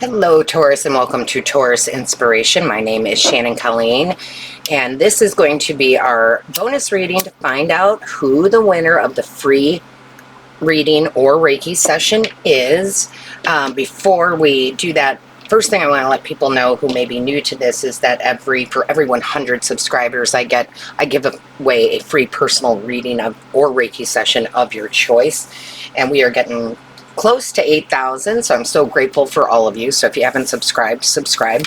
Hello, Taurus, and welcome to Taurus Inspiration. My name is Shannon Colleen, and this is going to be our bonus reading to find out who the winner of the free reading or Reiki session is. Before we do that, first thing I want to let people know who may be new to this is that for every 100 subscribers, I give away a free personal reading or Reiki session of your choice, and we are getting close to 8,000, so I'm so grateful for all of you. So if you haven't subscribed, subscribe.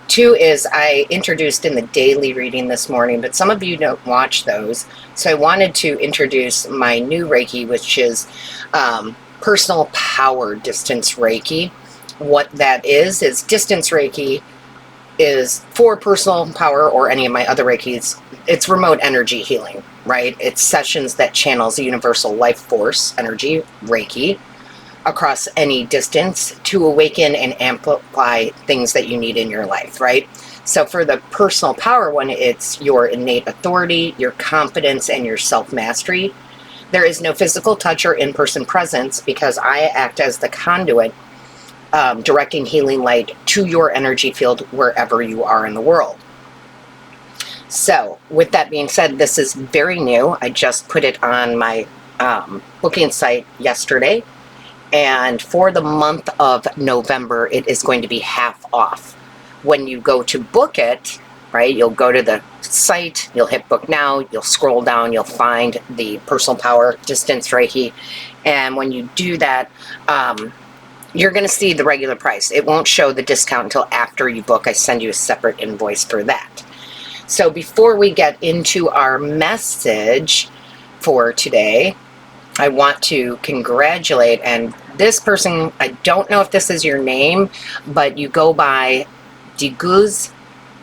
Two is I introduced in the daily reading this morning, but some of you don't watch those, so I wanted to introduce my new Reiki, which is personal power distance Reiki. What that is distance Reiki is for personal power or any of my other Reikis. It's remote energy healing, right? It's sessions that channels the universal life force energy, Reiki, across any distance to awaken and amplify things that you need in your life, right? So for the personal power one, it's your innate authority, your confidence, and your self-mastery. There is no physical touch or in-person presence because I act as the conduit, directing healing light to your energy field wherever you are in the world. So with that being said, this is very new. I just put it on my booking site yesterday. And for the month of November, it is going to be half off. When you go to book it, right, you'll go to the site, you'll hit book now, you'll scroll down, you'll find the personal power distance Reiki. And when you do that, you're going to see the regular price. It won't show the discount until after you book. I send you a separate invoice for that. So before we get into our message for today, I want to congratulate, and this person, I don't know if this is your name, but you go by Deguz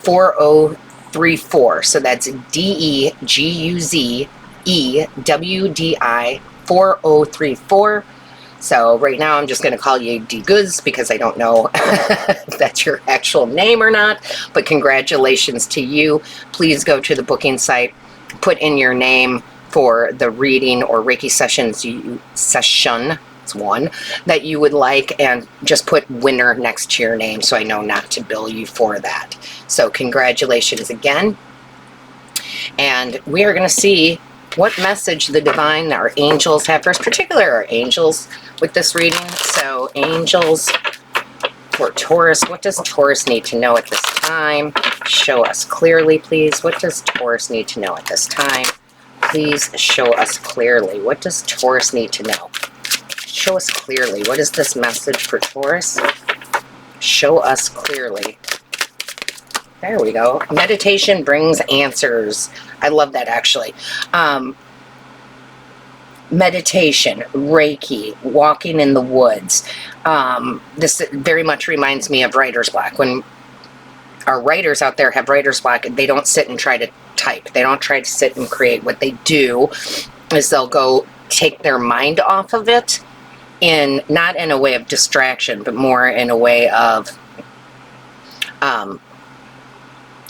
4034. So that's DEGUZEWDI 4034. So right now I'm just going to call you Deguz because I don't know if that's your actual name or not, but congratulations to you. Please go to the booking site, put in your name for the reading or Reiki session, it's one, that you would like, and just put winner next to your name so I know not to bill you for that. So congratulations again. And we are going to see what message the divine, our angels have for us, particularly our angels with this reading. So angels for Taurus, what does Taurus need to know at this time? Show us clearly, please. What does Taurus need to know at this time? Please show us clearly. What does Taurus need to know? Show us clearly. What is this message for Taurus? Show us clearly. There we go. Meditation brings answers. I love that, actually. Meditation, Reiki, walking in the woods. This very much reminds me of writer's block. When our writers out there have writer's block, they don't sit and try to type. They don't try to sit and create. What they do is they'll go take their mind off of it, not in a way of distraction, but more in a way of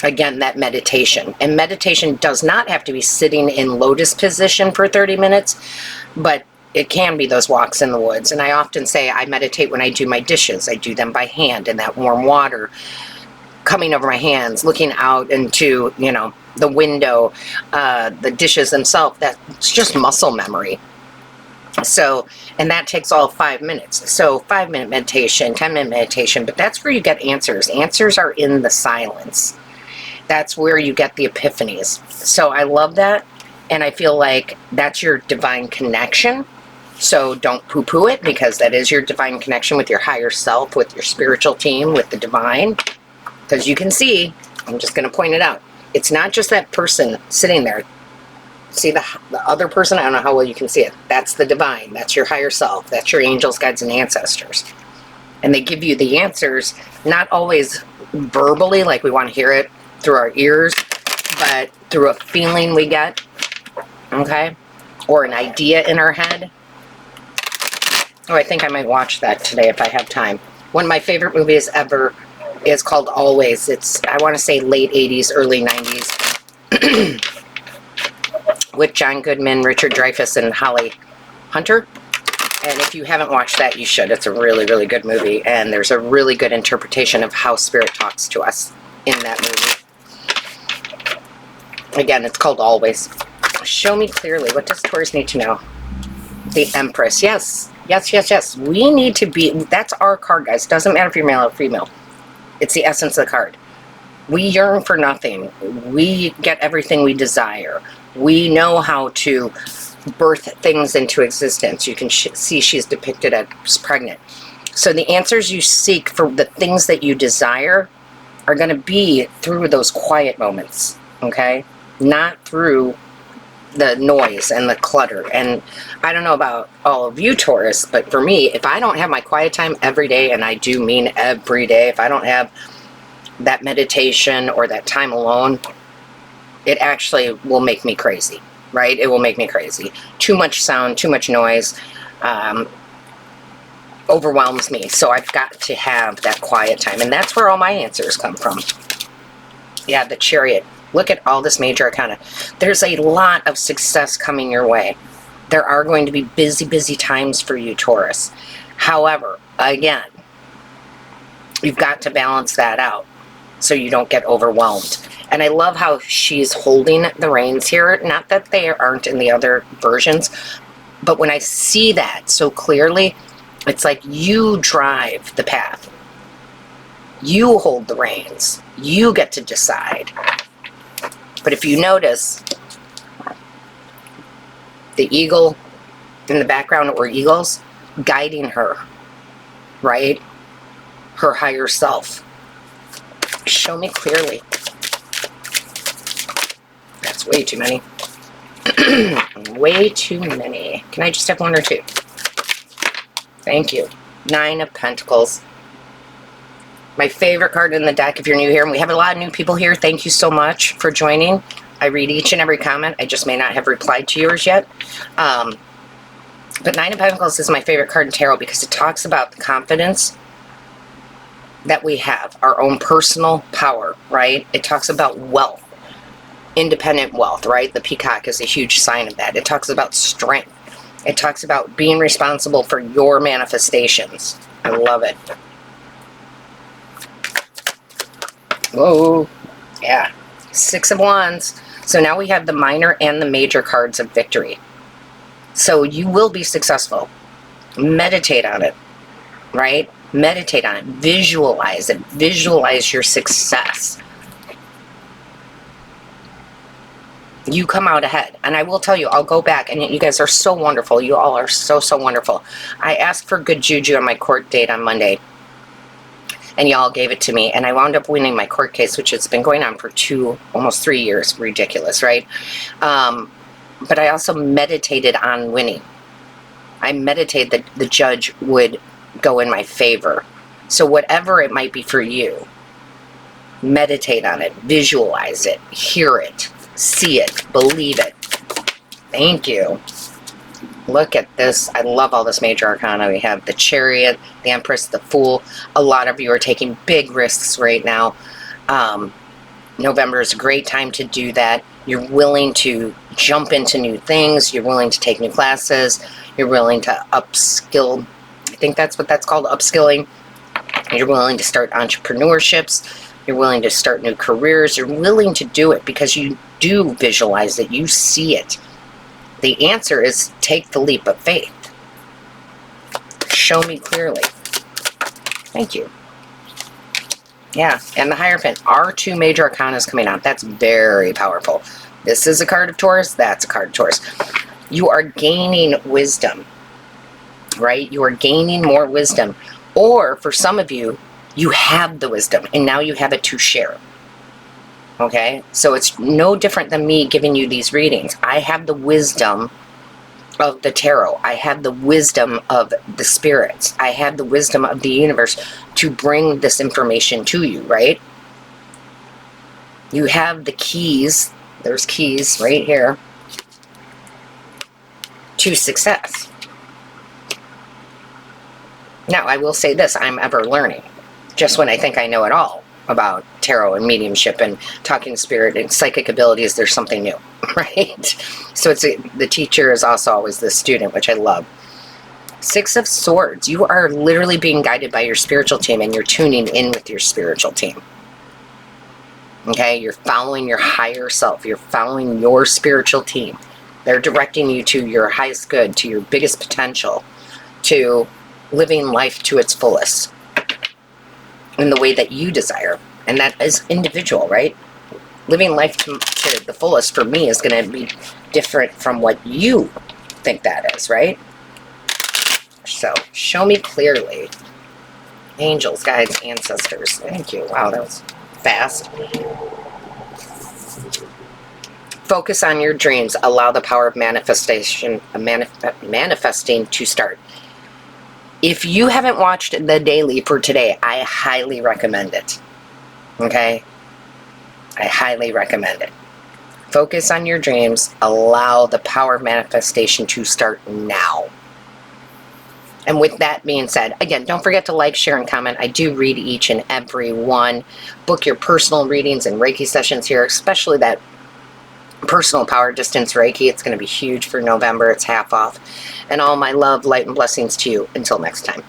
again, that meditation. And meditation does not have to be sitting in lotus position for 30 minutes, but it can be those walks in the woods. And I often say I meditate when I do my dishes. I do them by hand in that warm water coming over my hands, looking out into, the window, the dishes themselves. That's just muscle memory. So, and that takes all 5 minutes. So 5-minute meditation, 10-minute meditation, but that's where you get answers. Answers are in the silence. That's where you get the epiphanies. So I love that. And I feel like that's your divine connection. So don't poo-poo it, because that is your divine connection with your higher self, with your spiritual team, with the divine. Because you can see, I'm just going to point it out, it's not just that person sitting there. See the other person? I don't know how well you can see it. That's the divine. That's your higher self. That's your angels, guides, and ancestors. And they give you the answers, not always verbally, like we want to hear it through our ears, but through a feeling we get, okay? Or an idea in our head. Oh, I think I might watch that today if I have time. One of my favorite movies ever is called Always. It's, I want to say, late 80s, early 90s. With John Goodman, Richard Dreyfuss, and Holly Hunter. And if you haven't watched that, you should. It's a really, really good movie. And there's a really good interpretation of how spirit talks to us in that movie. Again, it's called Always. Show me clearly. What does Taurus need to know? The Empress. Yes. Yes, yes, yes. We need to be... That's our card, guys. Doesn't matter if you're male or female. It's the essence of the card. We yearn for nothing. We get everything we desire. We know how to birth things into existence. You can see she's depicted as pregnant. So the answers you seek for the things that you desire are going to be through those quiet moments, okay? Not through the noise and the clutter. And I don't know about all of you Taurus, but for me, if I don't have my quiet time every day, and I do mean every day, if I don't have that meditation or that time alone, it actually will make me crazy. Right? It will make me crazy. Too much sound, too much noise, overwhelms me. So I've got to have that quiet time. And that's where all my answers come from. Yeah, the Chariot. Look at all this major arcana. There's a lot of success coming your way. There are going to be busy, busy times for you, Taurus. However, again, you've got to balance that out so you don't get overwhelmed. And I love how she's holding the reins here. Not that they aren't in the other versions, but when I see that so clearly, it's like you drive the path. You hold the reins. You get to decide. But if you notice, the eagle in the background, or eagles, guiding her, right? Her higher self. Show me clearly. That's way too many. Way too many. Can I just have one or two? Thank you. 9 of Pentacles. My favorite card in the deck if you're new here. And we have a lot of new people here. Thank you so much for joining. I read each and every comment. I just may not have replied to yours yet. But 9 of Pentacles is my favorite card in tarot because it talks about the confidence that we have. Our own personal power, right? It talks about wealth. Independent wealth, right? The peacock is a huge sign of that. It talks about strength. It talks about being responsible for your manifestations. I love it. Whoa. Yeah. 6 of Wands. So now we have the minor and the major cards of victory. So you will be successful. Meditate on it, right? Meditate on it. Visualize it. Visualize your success. You come out ahead. And I will tell you, I'll go back, and you guys are so wonderful. You all are so, so wonderful. I asked for good juju on my court date on Monday, and y'all gave it to me, and I wound up winning my court case, which has been going on for almost 3 years. Ridiculous, right? But I also meditated on winning. I meditated that the judge would go in my favor. So whatever it might be for you, meditate on it, visualize it, hear it, see it, believe it. Thank you. Look at this. I love all this major arcana. We have the Chariot, the Empress, the Fool. A lot of you are taking big risks right now. November is a great time to do that. You're willing to jump into new things. You're willing to take new classes. You're willing to upskill. I think that's what that's called, upskilling. You're willing to start entrepreneurships. You're willing to start new careers. You're willing to do it because you do visualize it. You see it. The answer is take the leap of faith. Show me clearly. Thank you. Yeah, and the Hierophant are 2 major arcanas coming out. That's very powerful. This is a card of Taurus. That's a card of Taurus. You are gaining wisdom, right? You are gaining more wisdom. Or for some of you, you have the wisdom, and now you have it to share. Okay? So it's no different than me giving you these readings. I have the wisdom of the tarot. I have the wisdom of the spirits. I have the wisdom of the universe to bring this information to you, right? You have the keys. There's keys right here to success. Now, I will say this. I'm ever learning. Just when I think I know it all about tarot and mediumship and talking spirit and psychic abilities, there's something new, right? So the teacher is also always the student, which I love. Six of Swords. You are literally being guided by your spiritual team, and you're tuning in with your spiritual team. Okay? You're following your higher self. You're following your spiritual team. They're directing you to your highest good, to your biggest potential, to living life to its fullest in the way that you desire. And that is individual, right? Living life to the fullest for me is going to be different from what you think that is, right? So, show me clearly. Angels, guides, ancestors. Thank you. Wow, that was fast. Focus on your dreams. Allow the power of manifesting to start. If you haven't watched the daily for today, I highly recommend it. Okay? I highly recommend it. Focus on your dreams. Allow the power of manifestation to start now. And with that being said, again, don't forget to like, share, and comment. I do read each and every one. Book your personal readings and Reiki sessions here, especially that personal power distance Reiki. It's going to be huge for November. It's half off. And all my love, light, and blessings to you. Until next time.